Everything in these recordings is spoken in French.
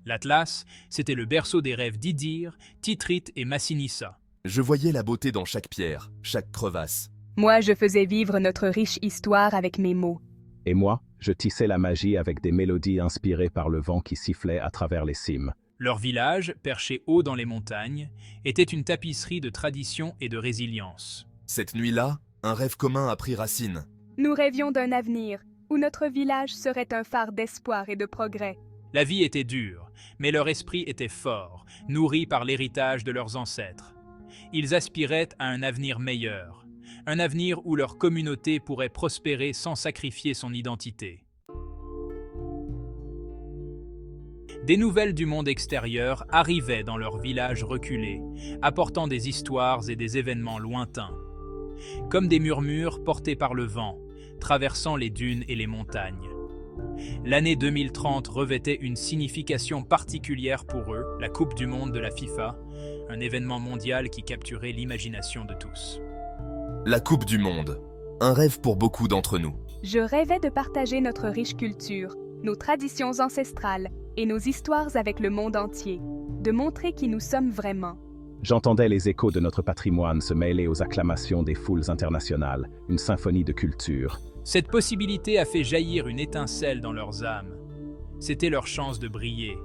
L'Atlas, c'était le berceau des rêves d'Idir, Titrite et Massinissa. Je voyais la beauté dans chaque pierre, chaque crevasse. Moi, je faisais vivre notre riche histoire avec mes mots. Et moi, je tissais la magie avec des mélodies inspirées par le vent qui sifflait à travers les cimes. Leur village, perché haut dans les montagnes, était une tapisserie de tradition et de résilience. Cette nuit-là, un rêve commun a pris racine. Nous rêvions d'un avenir où notre village serait un phare d'espoir et de progrès. La vie était dure, mais leur esprit était fort, nourri par l'héritage de leurs ancêtres. Ils aspiraient à un avenir meilleur, un avenir où leur communauté pourrait prospérer sans sacrifier son identité. Des nouvelles du monde extérieur arrivaient dans leur village reculé, apportant des histoires et des événements lointains. Comme des murmures portés par le vent, traversant les dunes et les montagnes. L'année 2030 revêtait une signification particulière pour eux, la Coupe du Monde de la FIFA, un événement mondial qui capturait l'imagination de tous. La Coupe du Monde. Un rêve pour beaucoup d'entre nous. Je rêvais de partager notre riche culture, nos traditions ancestrales et nos histoires avec le monde entier, de montrer qui nous sommes vraiment. J'entendais les échos de notre patrimoine se mêler aux acclamations des foules internationales, une symphonie de culture. Cette possibilité a fait jaillir une étincelle dans leurs âmes. C'était leur chance de briller.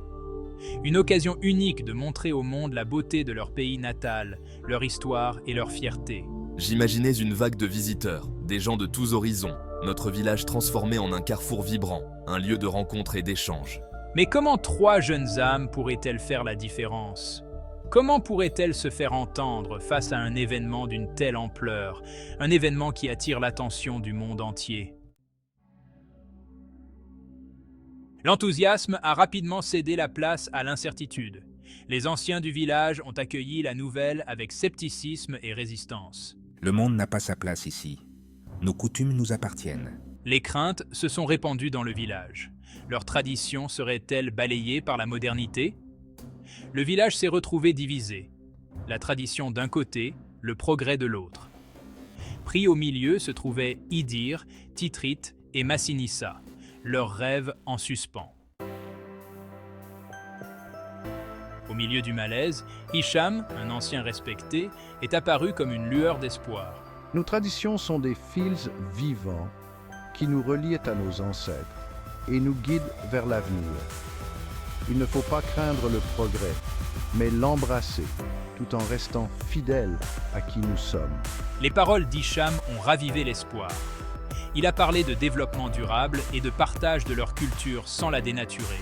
Une occasion unique de montrer au monde la beauté de leur pays natal, leur histoire et leur fierté. J'imaginais une vague de visiteurs, des gens de tous horizons, notre village transformé en un carrefour vibrant, un lieu de rencontre et d'échange. Mais comment 3 jeunes âmes pourraient-elles faire la différence ? Comment pourrait-elle se faire entendre face à un événement d'une telle ampleur, un événement qui attire l'attention du monde entier? L'enthousiasme a rapidement cédé la place à l'incertitude. Les anciens du village ont accueilli la nouvelle avec scepticisme et résistance. Le monde n'a pas sa place ici. Nos coutumes nous appartiennent. Les craintes se sont répandues dans le village. Leur tradition serait-elle balayée par la modernité ? Le village s'est retrouvé divisé. La tradition d'un côté, le progrès de l'autre. Pris au milieu se trouvaient Idir, Titrite et Massinissa, leurs rêves en suspens. Au milieu du malaise, Hicham, un ancien respecté, est apparu comme une lueur d'espoir. Nos traditions sont des fils vivants qui nous relient à nos ancêtres et nous guident vers l'avenir. Il ne faut pas craindre le progrès, mais l'embrasser, tout en restant fidèle à qui nous sommes. Les paroles d'Hicham ont ravivé l'espoir. Il a parlé de développement durable et de partage de leur culture sans la dénaturer.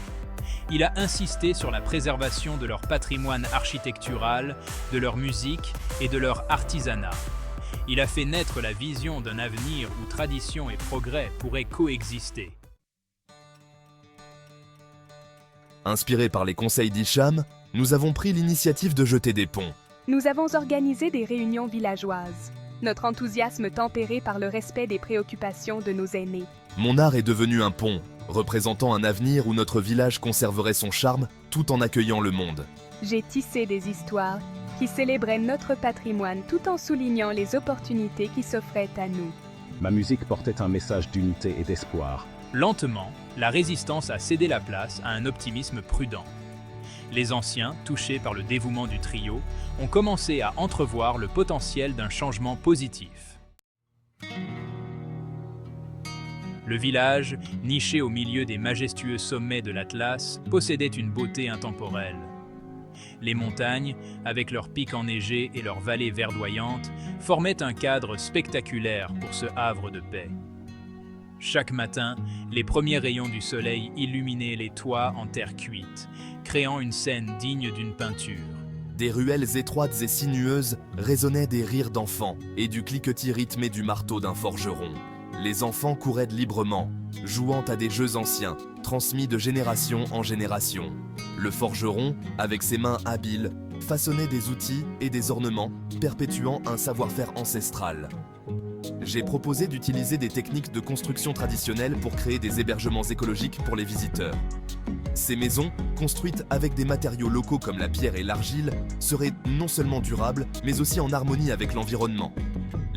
Il a insisté sur la préservation de leur patrimoine architectural, de leur musique et de leur artisanat. Il a fait naître la vision d'un avenir où tradition et progrès pourraient coexister. Inspirés par les conseils d'Hicham, nous avons pris l'initiative de jeter des ponts. Nous avons organisé des réunions villageoises, notre enthousiasme tempéré par le respect des préoccupations de nos aînés. Mon art est devenu un pont, représentant un avenir où notre village conserverait son charme tout en accueillant le monde. J'ai tissé des histoires qui célébraient notre patrimoine tout en soulignant les opportunités qui s'offraient à nous. Ma musique portait un message d'unité et d'espoir. Lentement, la résistance a cédé la place à un optimisme prudent. Les anciens, touchés par le dévouement du trio, ont commencé à entrevoir le potentiel d'un changement positif. Le village, niché au milieu des majestueux sommets de l'Atlas, possédait une beauté intemporelle. Les montagnes, avec leurs pics enneigés et leurs vallées verdoyantes, formaient un cadre spectaculaire pour ce havre de paix. Chaque matin, les premiers rayons du soleil illuminaient les toits en terre cuite, créant une scène digne d'une peinture. Des ruelles étroites et sinueuses résonnaient des rires d'enfants et du cliquetis rythmé du marteau d'un forgeron. Les enfants couraient librement, jouant à des jeux anciens, transmis de génération en génération. Le forgeron, avec ses mains habiles, façonnait des outils et des ornements, perpétuant un savoir-faire ancestral. J'ai proposé d'utiliser des techniques de construction traditionnelles pour créer des hébergements écologiques pour les visiteurs. Ces maisons, construites avec des matériaux locaux comme la pierre et l'argile, seraient non seulement durables, mais aussi en harmonie avec l'environnement.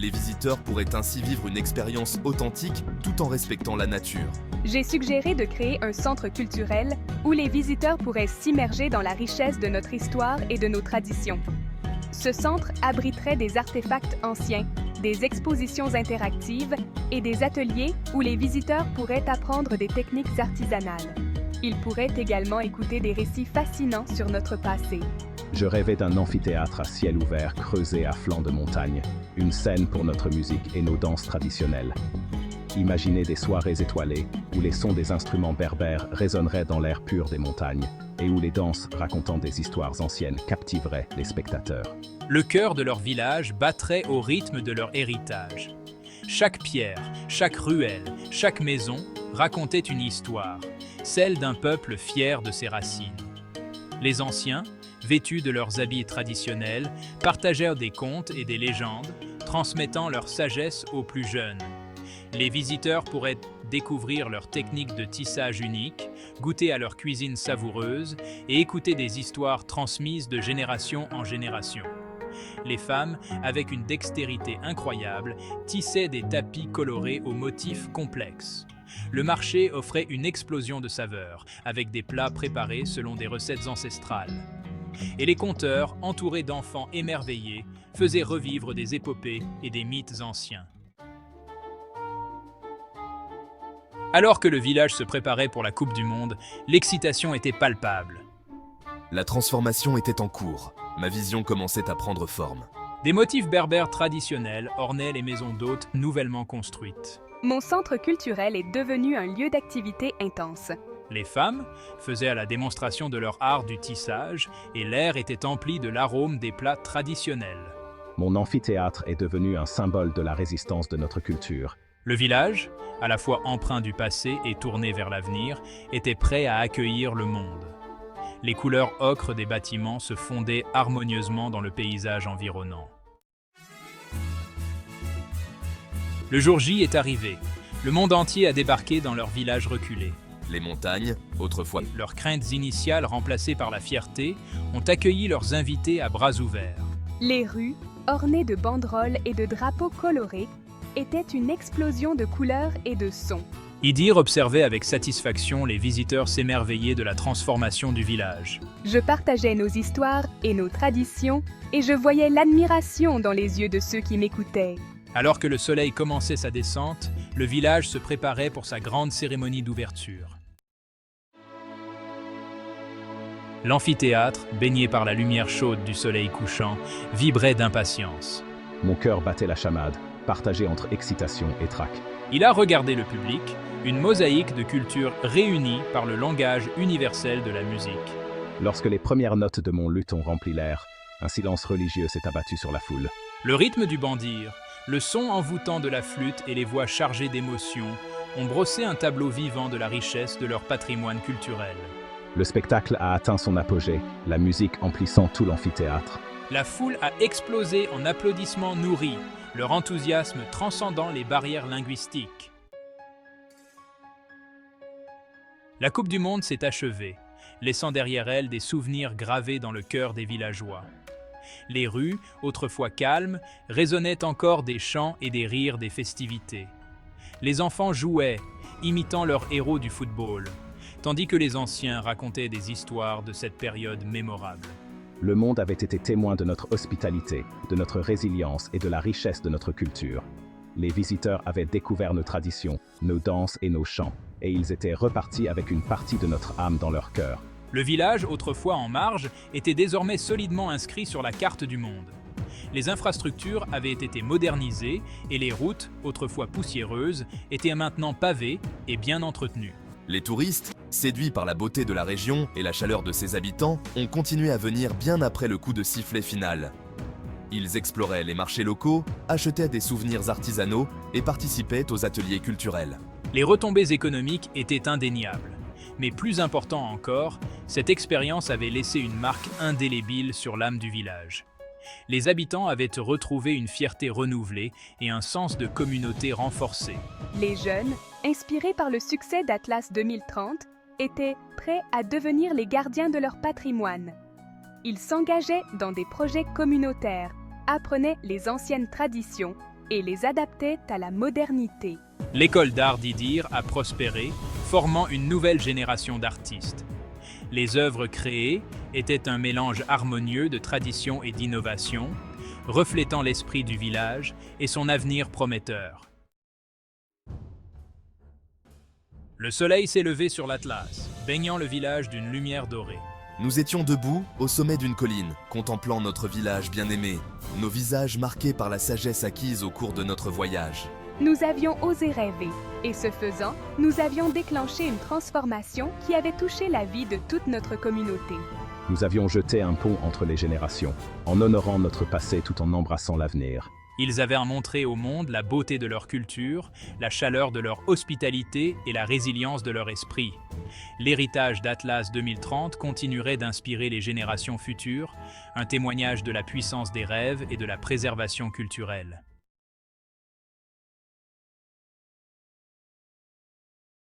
Les visiteurs pourraient ainsi vivre une expérience authentique tout en respectant la nature. J'ai suggéré de créer un centre culturel où les visiteurs pourraient s'immerger dans la richesse de notre histoire et de nos traditions. Ce centre abriterait des artefacts anciens, des expositions interactives et des ateliers où les visiteurs pourraient apprendre des techniques artisanales. Ils pourraient également écouter des récits fascinants sur notre passé. Je rêvais d'un amphithéâtre à ciel ouvert creusé à flanc de montagne, une scène pour notre musique et nos danses traditionnelles. Imaginez des soirées étoilées où les sons des instruments berbères résonneraient dans l'air pur des montagnes et où les danses racontant des histoires anciennes captiveraient les spectateurs. Le cœur de leur village battrait au rythme de leur héritage. Chaque pierre, chaque ruelle, chaque maison racontait une histoire, celle d'un peuple fier de ses racines. Les anciens, vêtus de leurs habits traditionnels, partagèrent des contes et des légendes, transmettant leur sagesse aux plus jeunes. Les visiteurs pourraient découvrir leurs techniques de tissage uniques, goûter à leur cuisine savoureuse et écouter des histoires transmises de génération en génération. Les femmes, avec une dextérité incroyable, tissaient des tapis colorés aux motifs complexes. Le marché offrait une explosion de saveurs, avec des plats préparés selon des recettes ancestrales. Et les conteurs, entourés d'enfants émerveillés, faisaient revivre des épopées et des mythes anciens. Alors que le village se préparait pour la Coupe du Monde, l'excitation était palpable. La transformation était en cours. Ma vision commençait à prendre forme. Des motifs berbères traditionnels ornaient les maisons d'hôtes nouvellement construites. Mon centre culturel est devenu un lieu d'activité intense. Les femmes faisaient la démonstration de leur art du tissage et l'air était empli de l'arôme des plats traditionnels. Mon amphithéâtre est devenu un symbole de la résistance de notre culture. Le village, à la fois empreint du passé et tourné vers l'avenir, était prêt à accueillir le monde. Les couleurs ocre des bâtiments se fondaient harmonieusement dans le paysage environnant. Le jour J est arrivé. Le monde entier a débarqué dans leur village reculé. Les montagnes, autrefois Leurs craintes initiales remplacées par la fierté, ont accueilli leurs invités à bras ouverts. Les rues, ornées de banderoles et de drapeaux colorés, étaient une explosion de couleurs et de sons. Idir observait avec satisfaction les visiteurs s'émerveiller de la transformation du village. Je partageais nos histoires et nos traditions, et je voyais l'admiration dans les yeux de ceux qui m'écoutaient. Alors que le soleil commençait sa descente, le village se préparait pour sa grande cérémonie d'ouverture. L'amphithéâtre, baigné par la lumière chaude du soleil couchant, vibrait d'impatience. Mon cœur battait la chamade, partagé entre excitation et trac. Il a regardé le public, une mosaïque de cultures réunies par le langage universel de la musique. Lorsque les premières notes de mon luth ont rempli l'air, un silence religieux s'est abattu sur la foule. Le rythme du bandir, le son envoûtant de la flûte et les voix chargées d'émotion ont brossé un tableau vivant de la richesse de leur patrimoine culturel. Le spectacle a atteint son apogée, la musique emplissant tout l'amphithéâtre. La foule a explosé en applaudissements nourris, leur enthousiasme transcendant les barrières linguistiques. La Coupe du Monde s'est achevée, laissant derrière elle des souvenirs gravés dans le cœur des villageois. Les rues, autrefois calmes, résonnaient encore des chants et des rires des festivités. Les enfants jouaient, imitant leurs héros du football, tandis que les anciens racontaient des histoires de cette période mémorable. Le monde avait été témoin de notre hospitalité, de notre résilience et de la richesse de notre culture. Les visiteurs avaient découvert nos traditions, nos danses et nos chants, et ils étaient repartis avec une partie de notre âme dans leur cœur. Le village, autrefois en marge, était désormais solidement inscrit sur la carte du monde. Les infrastructures avaient été modernisées et les routes, autrefois poussiéreuses, étaient maintenant pavées et bien entretenues. Les touristes, séduits par la beauté de la région et la chaleur de ses habitants, ont continué à venir bien après le coup de sifflet final. Ils exploraient les marchés locaux, achetaient des souvenirs artisanaux et participaient aux ateliers culturels. Les retombées économiques étaient indéniables. Mais plus important encore, cette expérience avait laissé une marque indélébile sur l'âme du village. Les habitants avaient retrouvé une fierté renouvelée et un sens de communauté renforcé. Les jeunes, inspirés par le succès d'Atlas 2030, étaient prêts à devenir les gardiens de leur patrimoine. Ils s'engageaient dans des projets communautaires, apprenaient les anciennes traditions et les adaptait à la modernité. L'école d'art d'Idir a prospéré, formant une nouvelle génération d'artistes. Les œuvres créées étaient un mélange harmonieux de tradition et d'innovation, reflétant l'esprit du village et son avenir prometteur. Le soleil s'est levé sur l'Atlas, baignant le village d'une lumière dorée. Nous étions debout, au sommet d'une colline, contemplant notre village bien-aimé, nos visages marqués par la sagesse acquise au cours de notre voyage. Nous avions osé rêver, et ce faisant, nous avions déclenché une transformation qui avait touché la vie de toute notre communauté. Nous avions jeté un pont entre les générations, en honorant notre passé tout en embrassant l'avenir. Ils avaient montré au monde la beauté de leur culture, la chaleur de leur hospitalité et la résilience de leur esprit. L'héritage d'Atlas 2030 continuerait d'inspirer les générations futures, un témoignage de la puissance des rêves et de la préservation culturelle.